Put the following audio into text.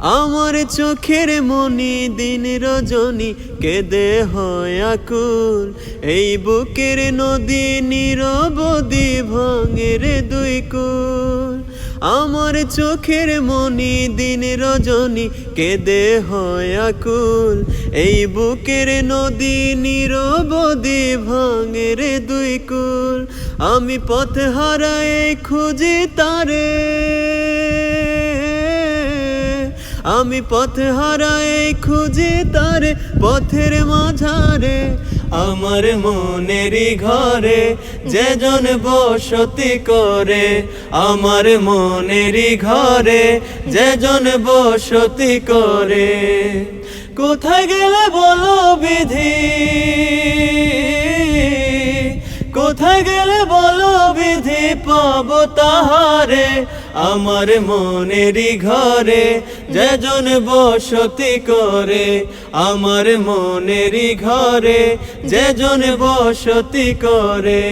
আমার চোখের মনি দিন রজনী কেঁদে হয় আকুল, এই বুকের নদী নিরবধি ভাঙে রে দুই কুল। আমার চোখের মনি দিন রজনী কেঁদে হয় আকুল, এই বুকের নদী নিরবধি ভাঙে রে দুই কুল। আমি পথ হারাই খুঁজি তারে, আমি পথ হারাই খুঁজি তারে পথের মাঝারে। আমার মনেরই ঘরে যেজন বসতি করে, আমার মনেরই ঘরে যেজন বসতি করে। কোথায় গেলে বলো বিধি, কোথায় গেলে বলো বিধি পাবো তাহারে। আমার মনেরই ঘরে যেজন বসতি করে, আমার মনেরই ঘরে যেজন বসতি করে।